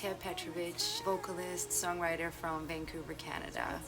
Tea Petrovic, vocalist, songwriter from Vancouver, Canada.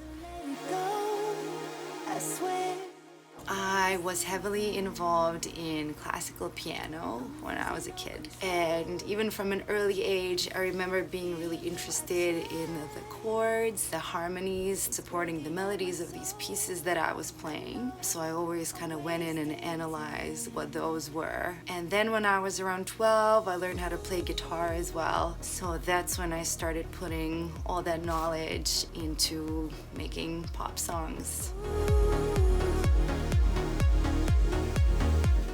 I was heavily involved in classical piano when I was a kid, and even from an early age I remember being really interested in the chords, the harmonies, supporting the melodies of these pieces that I was playing. So I always kind of went in and analyzed what those were. And then when I was around 12 I learned how to play guitar as well. So that's when I started putting all that knowledge into making pop songs.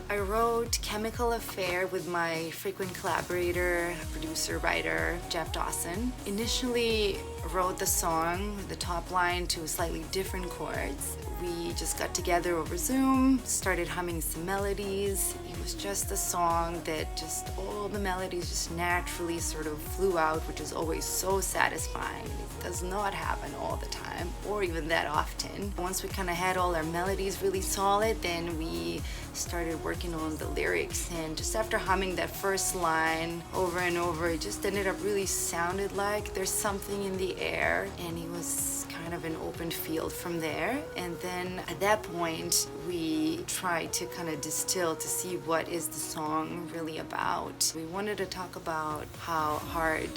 I wrote Chemical Affair with my frequent collaborator, producer, writer, Jeff Dawson. Initially wrote the song, the top line, to slightly different chords. We just got together over Zoom, started humming some melodies. It was just a song that just all the melodies just naturally sort of flew out, which is always so satisfying. It does not happen all the time or even that often. Once we kind of had all our melodies really solid, then we started working on the lyrics, and just after humming that first line over and over, it just ended up really sounded like there's something in the air, and it was kind of an open field from there. And then at that point we tried to kind of distill to see what is the song really about. We wanted to talk about how hard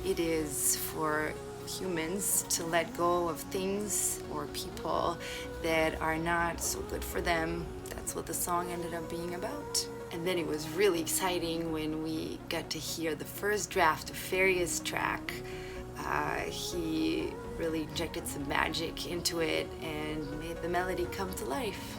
it is for humans to let go of things or people that are not so good for them. That's what the song ended up being about. And then it was really exciting when we got to hear the first draft of Farius' track. He really injected some magic into it and made the melody come to life.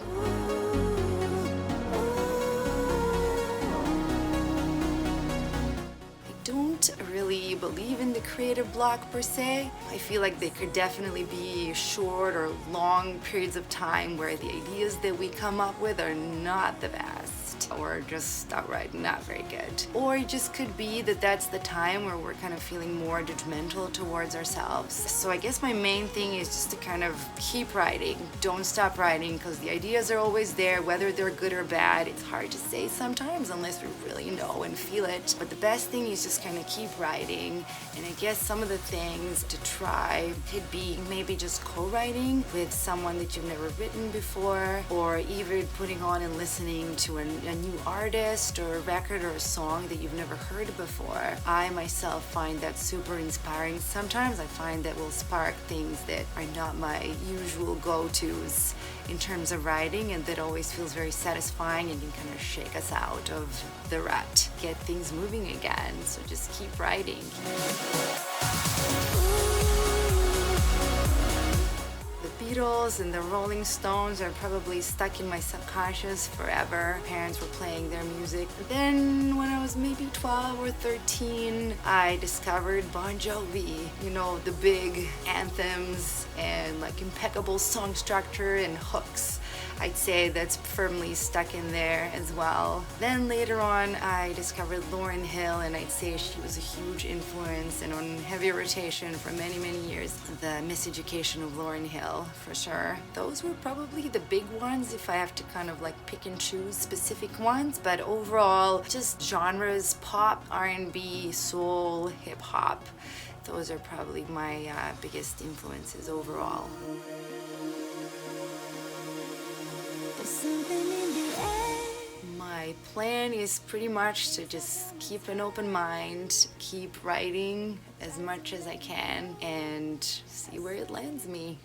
I don't really believe in the creative block per se. I feel like there could definitely be short or long periods of time where the ideas that we come up with are not the best, or just outright not very good. Or it just could be that that's the time where we're kind of feeling more judgmental towards ourselves. So I guess my main thing is just to kind of keep writing. Don't stop writing, because the ideas are always there, whether they're good or bad. It's hard to say sometimes unless we really know and feel it. But the best thing is just kind of keep writing. And I guess some of the things to try could be maybe just co-writing with someone that you've never written before, or even putting on and listening to a new artist or a record or a song that you've never heard before. I myself find that super inspiring. Sometimes I find that will spark things that are not my usual go-tos in terms of writing, and that always feels very satisfying and can kind of shake us out of the rut, get things moving again. So just keep writing. Beatles and the Rolling Stones are probably stuck in my subconscious forever. Parents were playing their music. Then when I was maybe 12 or 13, I discovered Bon Jovi. You know, the big anthems and like impeccable song structure and hooks. I'd say that's firmly stuck in there as well. Then later on I discovered Lauryn Hill, and I'd say she was a huge influence and on heavy rotation for many, many years. The Miseducation of Lauryn Hill, for sure. Those were probably the big ones if I have to kind of like pick and choose specific ones, but overall just genres: pop, R&B, soul, hip-hop. Those are probably my biggest influences overall. My plan is pretty much to just keep an open mind, keep writing as much as I can, and see where it lands me.